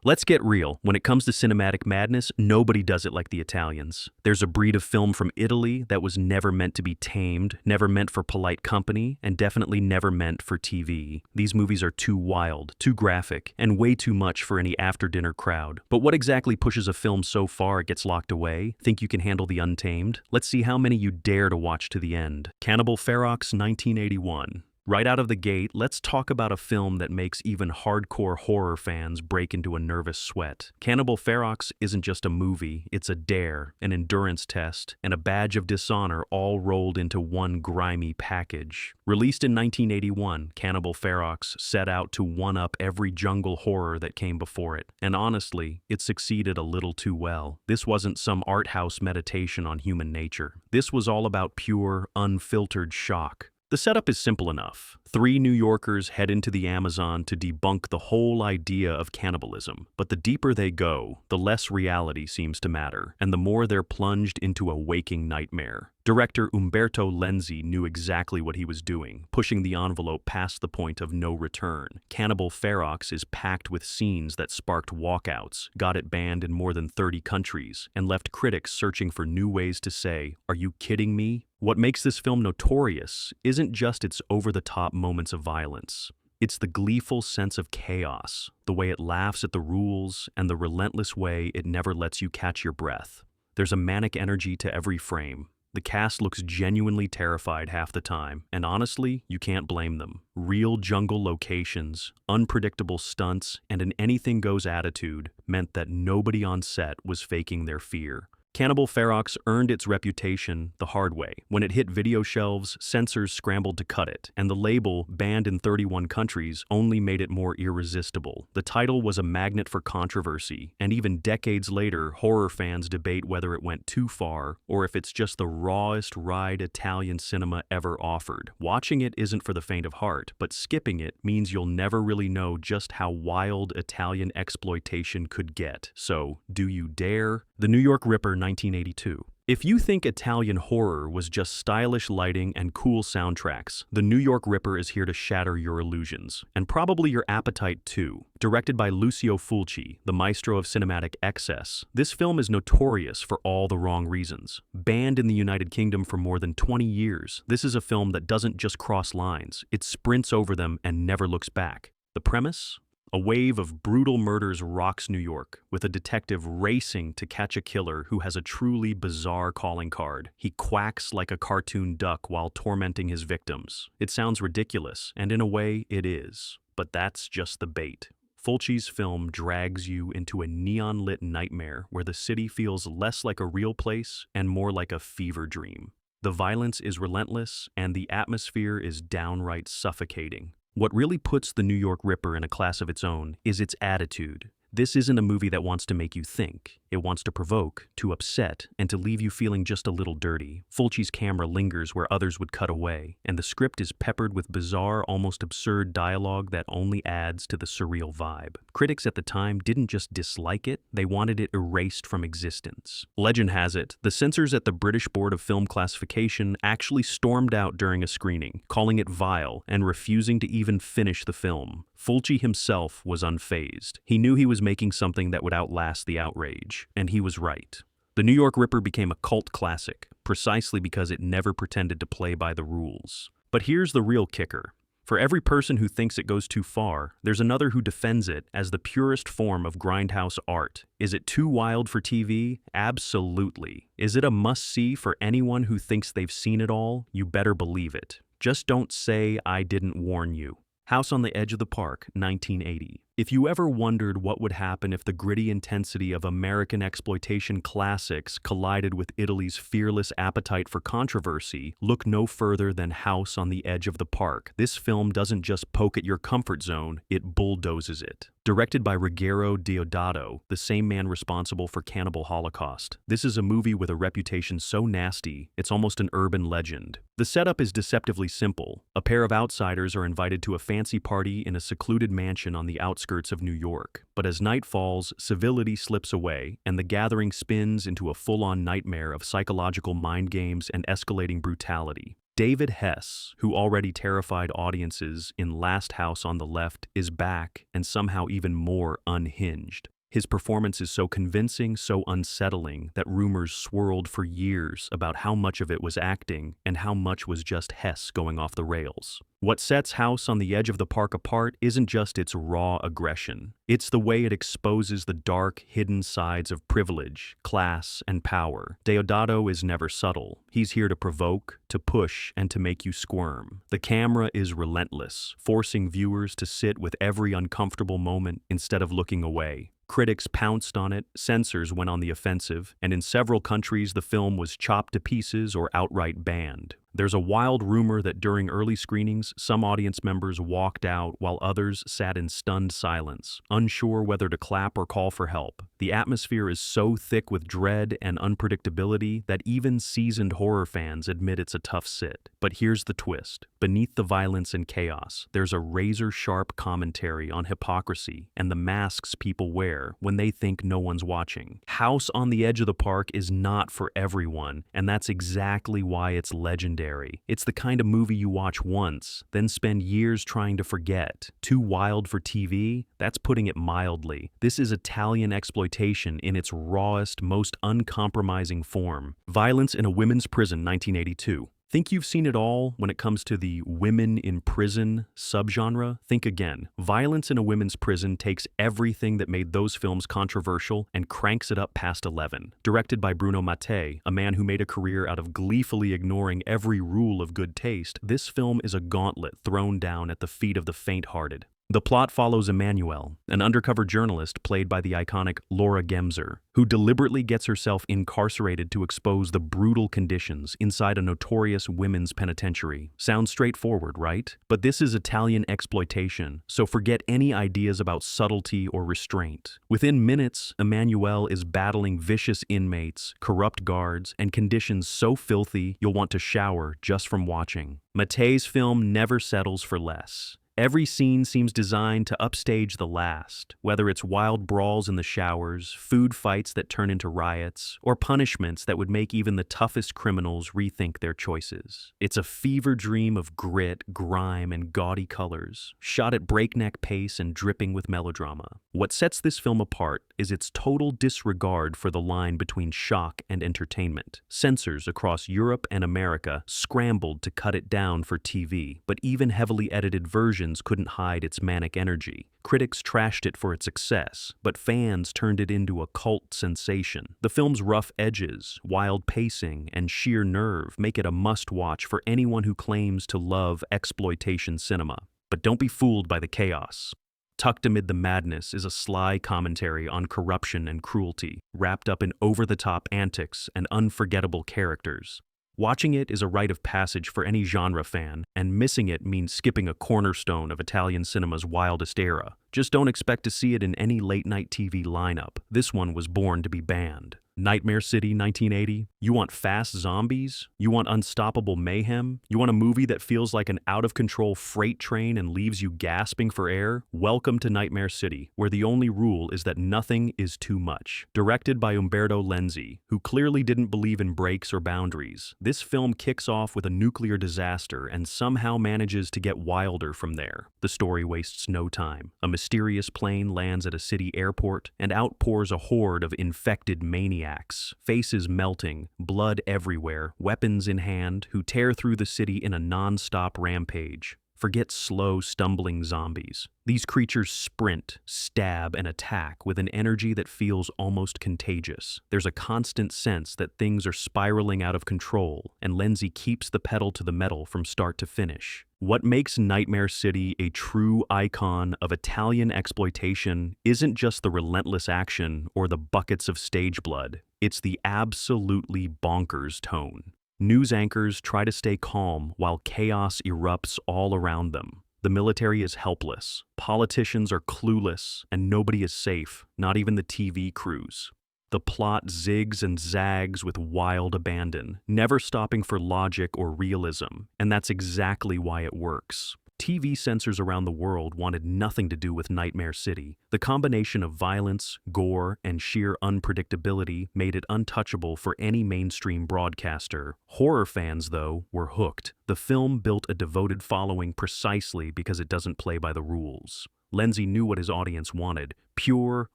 Let's get real. When it comes to cinematic madness, nobody does it like the Italians. There's a breed of film from Italy that was never meant to be tamed, never meant for polite company, and definitely never meant for TV. These movies are too wild, too graphic, and way too much for any after-dinner crowd. But what exactly pushes a film so far it gets locked away? Think you can handle the untamed? Let's see how many you dare to watch to the end. Cannibal Farox, 1981. Right out of the gate, let's talk about a film that makes even hardcore horror fans break into a nervous sweat. Cannibal Farox isn't just a movie, it's a dare, an endurance test, and a badge of dishonor all rolled into one grimy package. Released in 1981, Cannibal Farox set out to one-up every jungle horror that came before it. And honestly, it succeeded a little too well. This wasn't some art house meditation on human nature. This was all about pure, unfiltered shock. The setup is simple enough. Three New Yorkers head into the Amazon to debunk the whole idea of cannibalism. But the deeper they go, the less reality seems to matter, and the more they're plunged into a waking nightmare. Director Umberto Lenzi knew exactly what he was doing, pushing the envelope past the point of no return. Cannibal Farox is packed with scenes that sparked walkouts, got it banned in more than 30 countries, and left critics searching for new ways to say, "Are you kidding me?" What makes this film notorious isn't just its over-the-top moments of violence. It's the gleeful sense of chaos, the way it laughs at the rules, and the relentless way it never lets you catch your breath. There's a manic energy to every frame. The cast looks genuinely terrified half the time, and honestly, you can't blame them. Real jungle locations, unpredictable stunts, and an anything-goes attitude meant that nobody on set was faking their fear. Cannibal Farox earned its reputation the hard way. When it hit video shelves, censors scrambled to cut it, and the label, banned in 31 countries, only made it more irresistible. The title was a magnet for controversy, and even decades later, horror fans debate whether it went too far or if it's just the rawest ride Italian cinema ever offered. Watching it isn't for the faint of heart, but skipping it means you'll never really know just how wild Italian exploitation could get. So, do you dare? The New York Ripper, 1982. If you think Italian horror was just stylish lighting and cool soundtracks, The New York Ripper is here to shatter your illusions, and probably your appetite too. Directed by Lucio Fulci, the maestro of cinematic excess, this film is notorious for all the wrong reasons. Banned in the United Kingdom for more than 20 years, this is a film that doesn't just cross lines, it sprints over them and never looks back. The premise? A wave of brutal murders rocks New York, with a detective racing to catch a killer who has a truly bizarre calling card. He quacks like a cartoon duck while tormenting his victims. It sounds ridiculous, and in a way, it is. But that's just the bait. Fulci's film drags you into a neon-lit nightmare where the city feels less like a real place and more like a fever dream. The violence is relentless, and the atmosphere is downright suffocating. What really puts The New York Ripper in a class of its own is its attitude. This isn't a movie that wants to make you think. It wants to provoke, to upset, and to leave you feeling just a little dirty. Fulci's camera lingers where others would cut away, and the script is peppered with bizarre, almost absurd dialogue that only adds to the surreal vibe. Critics at the time didn't just dislike it, they wanted it erased from existence. Legend has it, the censors at the British Board of Film Classification actually stormed out during a screening, calling it vile and refusing to even finish the film. Fulci himself was unfazed. He knew he was making something that would outlast the outrage, and he was right. The New York Ripper became a cult classic, precisely because it never pretended to play by the rules. But here's the real kicker. For every person who thinks it goes too far, there's another who defends it as the purest form of grindhouse art. Is it too wild for TV? Absolutely. Is it a must-see for anyone who thinks they've seen it all? You better believe it. Just don't say I didn't warn you. House on the Edge of the Park, 1980. If you ever wondered what would happen if the gritty intensity of American exploitation classics collided with Italy's fearless appetite for controversy, look no further than House on the Edge of the Park. This film doesn't just poke at your comfort zone, it bulldozes it. Directed by Ruggero Deodato, the same man responsible for Cannibal Holocaust, this is a movie with a reputation so nasty, it's almost an urban legend. The setup is deceptively simple. A pair of outsiders are invited to a fancy party in a secluded mansion on the outskirts of New York. But as night falls, civility slips away, and the gathering spins into a full-on nightmare of psychological mind games and escalating brutality. David Hess, who already terrified audiences in Last House on the Left, is back and somehow even more unhinged. His performance is so convincing, so unsettling, that rumors swirled for years about how much of it was acting and how much was just Hess going off the rails. What sets House on the Edge of the Park apart isn't just its raw aggression. It's the way it exposes the dark, hidden sides of privilege, class, and power. Deodato is never subtle. He's here to provoke, to push, and to make you squirm. The camera is relentless, forcing viewers to sit with every uncomfortable moment instead of looking away. Critics pounced on it, censors went on the offensive, and in several countries the film was chopped to pieces or outright banned. There's a wild rumor that during early screenings, some audience members walked out while others sat in stunned silence, unsure whether to clap or call for help. The atmosphere is so thick with dread and unpredictability that even seasoned horror fans admit it's a tough sit. But here's the twist. Beneath the violence and chaos, there's a razor-sharp commentary on hypocrisy and the masks people wear when they think no one's watching. House on the Edge of the Park is not for everyone, and that's exactly why it's legendary. It's the kind of movie you watch once, then spend years trying to forget. Too wild for TV? That's putting it mildly. This is Italian exploitation in its rawest, most uncompromising form. Violence in a Women's Prison, 1982. Think you've seen it all when it comes to the women in prison subgenre? Think again. Violence in a Women's Prison takes everything that made those films controversial and cranks it up past 11. Directed by Bruno Mattei, a man who made a career out of gleefully ignoring every rule of good taste, this film is a gauntlet thrown down at the feet of the faint-hearted. The plot follows Emmanuel, an undercover journalist played by the iconic Laura Gemser, who deliberately gets herself incarcerated to expose the brutal conditions inside a notorious women's penitentiary. Sounds straightforward, right? But this is Italian exploitation, so forget any ideas about subtlety or restraint. Within minutes, Emmanuel is battling vicious inmates, corrupt guards, and conditions so filthy you'll want to shower just from watching. Mattei's film never settles for less. Every scene seems designed to upstage the last, whether it's wild brawls in the showers, food fights that turn into riots, or punishments that would make even the toughest criminals rethink their choices. It's a fever dream of grit, grime, and gaudy colors, shot at breakneck pace and dripping with melodrama. What sets this film apart is its total disregard for the line between shock and entertainment. Censors across Europe and America scrambled to cut it down for TV, but even heavily edited versions couldn't hide its manic energy. Critics trashed it for its success, but fans turned it into a cult sensation. The film's rough edges, wild pacing, and sheer nerve make it a must-watch for anyone who claims to love exploitation cinema. But don't be fooled by the chaos. Tucked amid the madness is a sly commentary on corruption and cruelty, wrapped up in over-the-top antics and unforgettable characters. Watching it is a rite of passage for any genre fan, and missing it means skipping a cornerstone of Italian cinema's wildest era. Just don't expect to see it in any late-night TV lineup. This one was born to be banned. Nightmare City, 1980? You want fast zombies? You want unstoppable mayhem? You want a movie that feels like an out-of-control freight train and leaves you gasping for air? Welcome to Nightmare City, where the only rule is that nothing is too much. Directed by Umberto Lenzi, who clearly didn't believe in breaks or boundaries, this film kicks off with a nuclear disaster and somehow manages to get wilder from there. The story wastes no time. A mysterious plane lands at a city airport, and out pours a horde of infected maniacs, faces melting, blood everywhere, weapons in hand, who tear through the city in a non-stop rampage. Forget slow, stumbling zombies. These creatures sprint, stab, and attack with an energy that feels almost contagious. There's a constant sense that things are spiraling out of control, and Lenzi keeps the pedal to the metal from start to finish. What makes Nightmare City a true icon of Italian exploitation isn't just the relentless action or the buckets of stage blood. It's the absolutely bonkers tone. News anchors try to stay calm while chaos erupts all around them. The military is helpless, politicians are clueless, and nobody is safe, not even the TV crews. The plot zigs and zags with wild abandon, never stopping for logic or realism, and that's exactly why it works. TV censors around the world wanted nothing to do with Nightmare City. The combination of violence, gore, and sheer unpredictability made it untouchable for any mainstream broadcaster. Horror fans, though, were hooked. The film built a devoted following precisely because it doesn't play by the rules. Lenzi knew what his audience wanted: pure,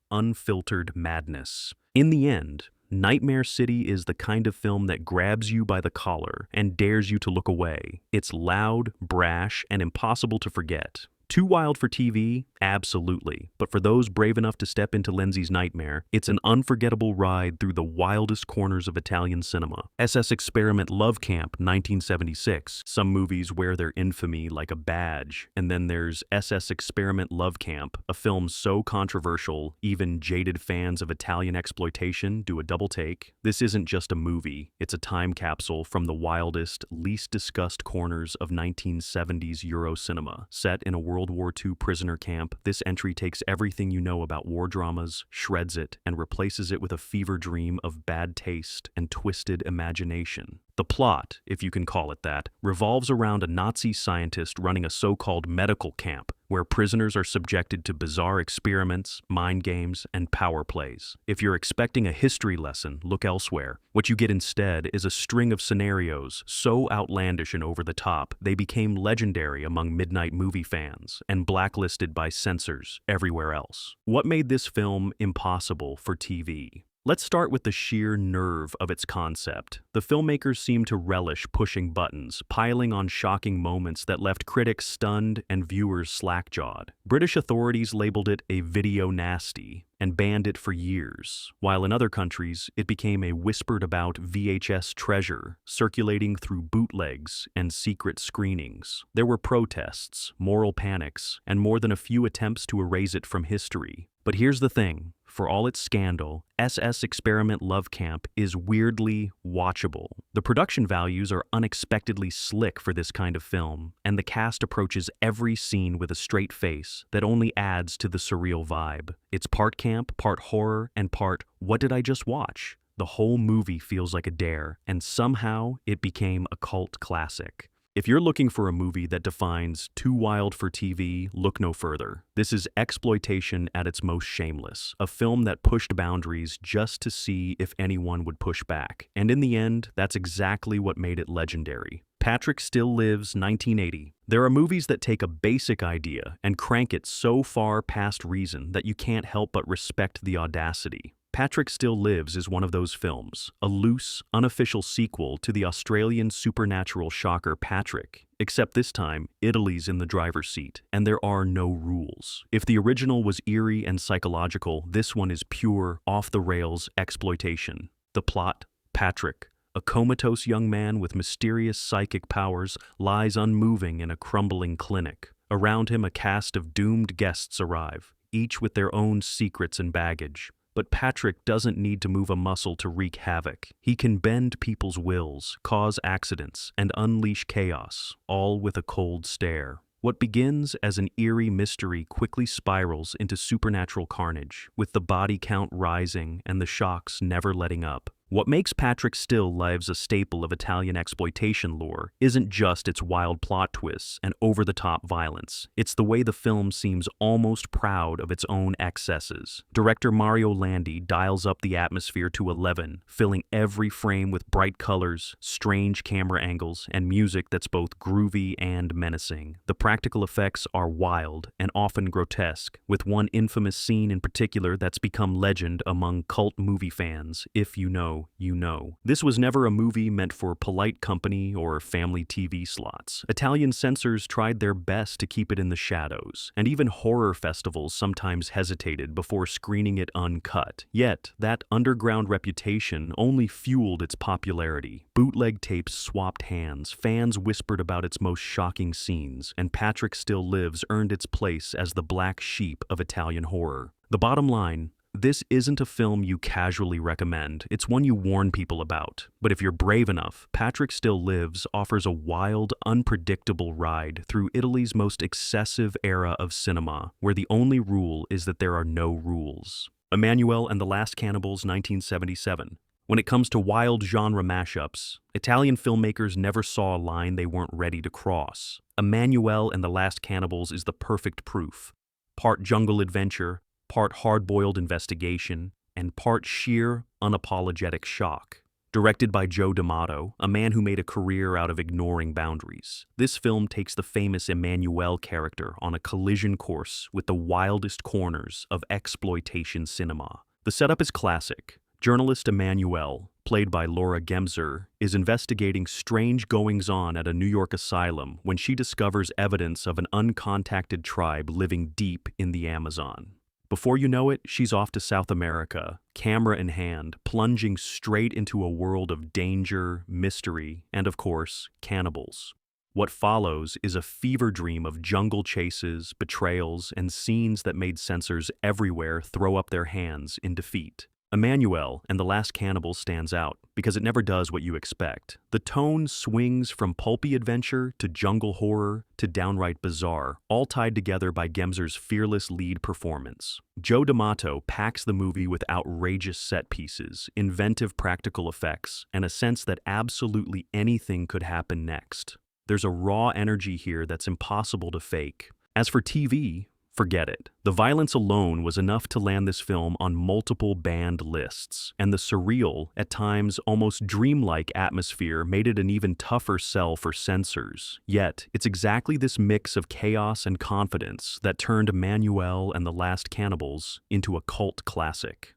unfiltered madness. In the end, Nightmare City is the kind of film that grabs you by the collar and dares you to look away. It's loud, brash, and impossible to forget. Too wild for TV? Absolutely. But for those brave enough to step into Lenzi's nightmare, it's an unforgettable ride through the wildest corners of Italian cinema. SS Experiment Love Camp, 1976. Some movies wear their infamy like a badge. And then there's SS Experiment Love Camp, a film so controversial, even jaded fans of Italian exploitation do a double take. This isn't just a movie. It's a time capsule from the wildest, least discussed corners of 1970s Euro cinema. Set in a World War II prisoner camp, this entry takes everything you know about war dramas, shreds it, and replaces it with a fever dream of bad taste and twisted imagination. The plot, if you can call it that, revolves around a Nazi scientist running a so-called medical camp, where prisoners are subjected to bizarre experiments, mind games, and power plays. If you're expecting a history lesson, look elsewhere. What you get instead is a string of scenarios so outlandish and over the top, they became legendary among midnight movie fans and blacklisted by censors everywhere else. What made this film impossible for TV? Let's start with the sheer nerve of its concept. The filmmakers seemed to relish pushing buttons, piling on shocking moments that left critics stunned and viewers slack-jawed. British authorities labeled it a video nasty and banned it for years, while in other countries it became a whispered-about VHS treasure, circulating through bootlegs and secret screenings. There were protests, moral panics, and more than a few attempts to erase it from history. But here's the thing. For all its scandal, SS Experiment Love Camp is weirdly watchable. The production values are unexpectedly slick for this kind of film, and the cast approaches every scene with a straight face that only adds to the surreal vibe. It's part camp, part horror, and part "what did I just watch?" The whole movie feels like a dare, and somehow it became a cult classic. If you're looking for a movie that defines too wild for TV, look no further. This is exploitation at its most shameless, a film that pushed boundaries just to see if anyone would push back. And in the end, that's exactly what made it legendary. Patrick Still Lives, 1980. There are movies that take a basic idea and crank it so far past reason that you can't help but respect the audacity. Patrick Still Lives is one of those films, a loose, unofficial sequel to the Australian supernatural shocker Patrick, except this time, Italy's in the driver's seat, and there are no rules. If the original was eerie and psychological, this one is pure, off-the-rails exploitation. The plot: Patrick, a comatose young man with mysterious psychic powers, lies unmoving in a crumbling clinic. Around him, a cast of doomed guests arrive, each with their own secrets and baggage. But Patrick doesn't need to move a muscle to wreak havoc. He can bend people's wills, cause accidents, and unleash chaos, all with a cold stare. What begins as an eerie mystery quickly spirals into supernatural carnage, with the body count rising and the shocks never letting up. What makes Patrick Still Lives a staple of Italian exploitation lore isn't just its wild plot twists and over-the-top violence. It's the way the film seems almost proud of its own excesses. Director Mario Landi dials up the atmosphere to 11, filling every frame with bright colors, strange camera angles, and music that's both groovy and menacing. The practical effects are wild and often grotesque, with one infamous scene in particular that's become legend among cult movie fans, if you know, you know. This was never a movie meant for polite company or family TV slots. Italian censors tried their best to keep it in the shadows, and even horror festivals sometimes hesitated before screening it uncut. Yet, that underground reputation only fueled its popularity. Bootleg tapes swapped hands, fans whispered about its most shocking scenes, and Patrick Still Lives earned its place as the black sheep of Italian horror. The bottom line: this isn't a film you casually recommend, it's one you warn people about. But if you're brave enough, Patrick Still Lives offers a wild, unpredictable ride through Italy's most excessive era of cinema, where the only rule is that there are no rules. Emmanuel and the Last Cannibals, 1977. When it comes to wild genre mashups, Italian filmmakers never saw a line they weren't ready to cross. Emmanuel and the Last Cannibals is the perfect proof. Part jungle adventure, part hard-boiled investigation, and part sheer, unapologetic shock. Directed by Joe D'Amato, a man who made a career out of ignoring boundaries, this film takes the famous Emmanuel character on a collision course with the wildest corners of exploitation cinema. The setup is classic. Journalist Emmanuel, played by Laura Gemser, is investigating strange goings-on at a New York asylum when she discovers evidence of an uncontacted tribe living deep in the Amazon. Before you know it, she's off to South America, camera in hand, plunging straight into a world of danger, mystery, and of course, cannibals. What follows is a fever dream of jungle chases, betrayals, and scenes that made censors everywhere throw up their hands in defeat. Emmanuel and the Last Cannibal stands out because it never does what you expect. The tone swings from pulpy adventure to jungle horror to downright bizarre, all tied together by Gemser's fearless lead performance. Joe D'Amato packs the movie with outrageous set pieces, inventive practical effects, and a sense that absolutely anything could happen next. There's a raw energy here that's impossible to fake. As for TV, forget it. The violence alone was enough to land this film on multiple banned lists, and the surreal, at times almost dreamlike atmosphere made it an even tougher sell for censors. Yet, it's exactly this mix of chaos and confidence that turned Emmanuel and the Last Cannibals into a cult classic.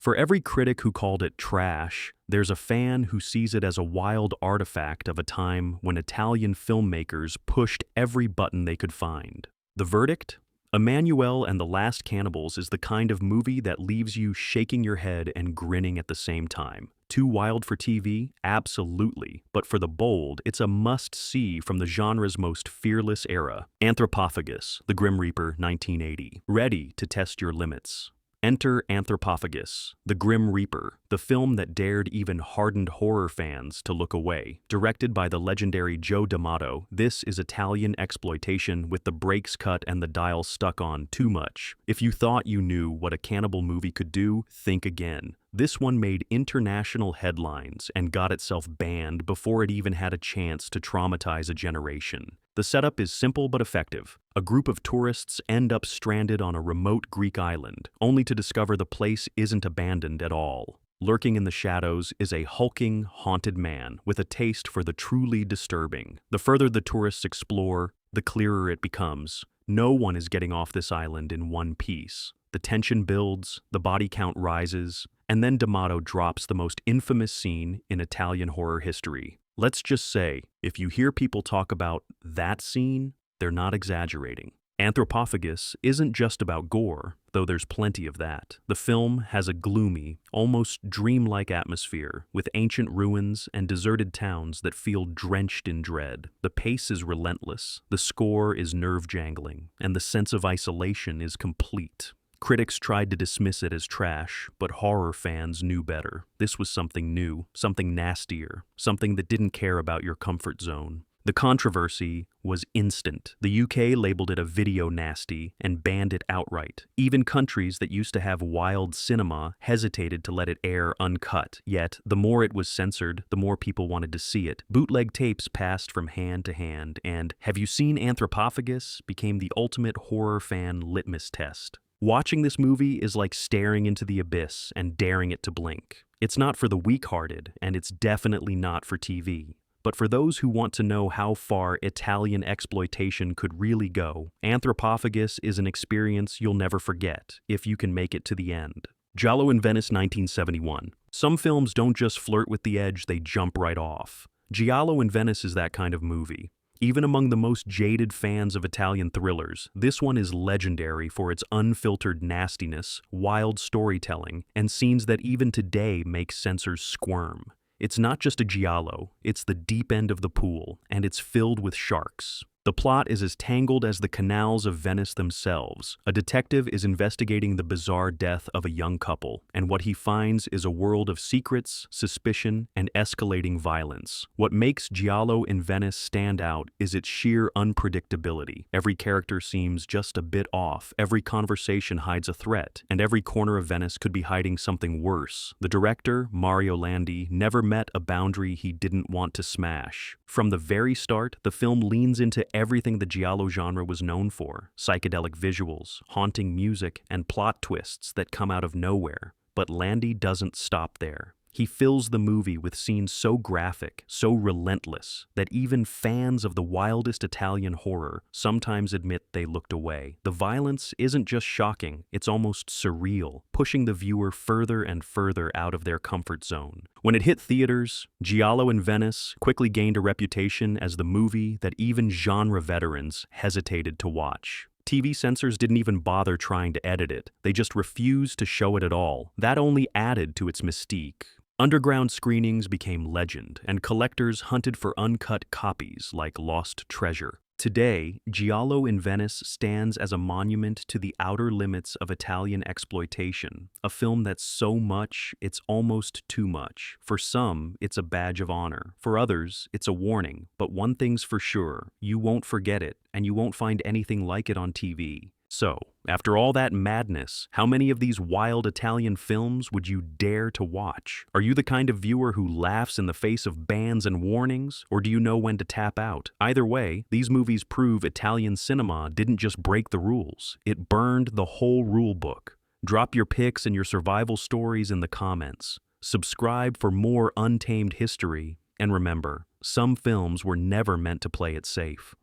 For every critic who called it trash, there's a fan who sees it as a wild artifact of a time when Italian filmmakers pushed every button they could find. The verdict? Emmanuel and the Last Cannibals is the kind of movie that leaves you shaking your head and grinning at the same time. Too wild for TV? Absolutely. But for the bold, it's a must-see from the genre's most fearless era. Anthropophagus, The Grim Reaper, 1980. Ready to test your limits. Enter Anthropophagus, The Grim Reaper, the film that dared even hardened horror fans to look away. Directed by the legendary Joe D'Amato, this is Italian exploitation with the brakes cut and the dial stuck on too much. If you thought you knew what a cannibal movie could do, think again. This one made international headlines and got itself banned before it even had a chance to traumatize a generation. The setup is simple but effective. A group of tourists end up stranded on a remote Greek island, only to discover the place isn't abandoned at all. Lurking in the shadows is a hulking, haunted man with a taste for the truly disturbing. The further the tourists explore, the clearer it becomes. No one is getting off this island in one piece. The tension builds, the body count rises, and then D'Amato drops the most infamous scene in Italian horror history. Let's just say, if you hear people talk about that scene, they're not exaggerating. Anthropophagus isn't just about gore, though there's plenty of that. The film has a gloomy, almost dreamlike atmosphere, with ancient ruins and deserted towns that feel drenched in dread. The pace is relentless, the score is nerve-jangling, and the sense of isolation is complete. Critics tried to dismiss it as trash, but horror fans knew better. This was something new, something nastier, something that didn't care about your comfort zone. The controversy was instant. The UK labeled it a video nasty and banned it outright. Even countries that used to have wild cinema hesitated to let it air uncut. Yet, the more it was censored, the more people wanted to see it. Bootleg tapes passed from hand to hand, and "Have you seen Anthropophagus?" became the ultimate horror fan litmus test. Watching this movie is like staring into the abyss and daring it to blink. It's not for the weak-hearted, and it's definitely not for TV. But for those who want to know how far Italian exploitation could really go, Anthropophagus is an experience you'll never forget, if you can make it to the end. Giallo in Venice, 1971. Some films don't just flirt with the edge, they jump right off. Giallo in Venice is that kind of movie. Even among the most jaded fans of Italian thrillers, this one is legendary for its unfiltered nastiness, wild storytelling, and scenes that even today make censors squirm. It's not just a giallo, it's the deep end of the pool, and it's filled with sharks. The plot is as tangled as the canals of Venice themselves. A detective is investigating the bizarre death of a young couple, and what he finds is a world of secrets, suspicion, and escalating violence. What makes Giallo in Venice stand out is its sheer unpredictability. Every character seems just a bit off, every conversation hides a threat, and every corner of Venice could be hiding something worse. The director, Mario Landi, never met a boundary he didn't want to smash. From the very start, the film leans into everything the giallo genre was known for: psychedelic visuals, haunting music, and plot twists that come out of nowhere. But Landi doesn't stop there. He fills the movie with scenes so graphic, so relentless, that even fans of the wildest Italian horror sometimes admit they looked away. The violence isn't just shocking, it's almost surreal, pushing the viewer further and further out of their comfort zone. When it hit theaters, Giallo in Venice quickly gained a reputation as the movie that even genre veterans hesitated to watch. TV censors didn't even bother trying to edit it. They just refused to show it at all. That only added to its mystique. Underground screenings became legend, and collectors hunted for uncut copies like lost treasure. Today, Giallo in Venice stands as a monument to the outer limits of Italian exploitation, a film that's so much, it's almost too much. For some, it's a badge of honor. For others, it's a warning. But one thing's for sure, you won't forget it, and you won't find anything like it on TV. So, after all that madness, how many of these wild Italian films would you dare to watch? Are you the kind of viewer who laughs in the face of bans and warnings, or do you know when to tap out? Either way, these movies prove Italian cinema didn't just break the rules, it burned the whole rule book. Drop your picks and your survival stories in the comments. Subscribe for more untamed history, and remember, some films were never meant to play it safe.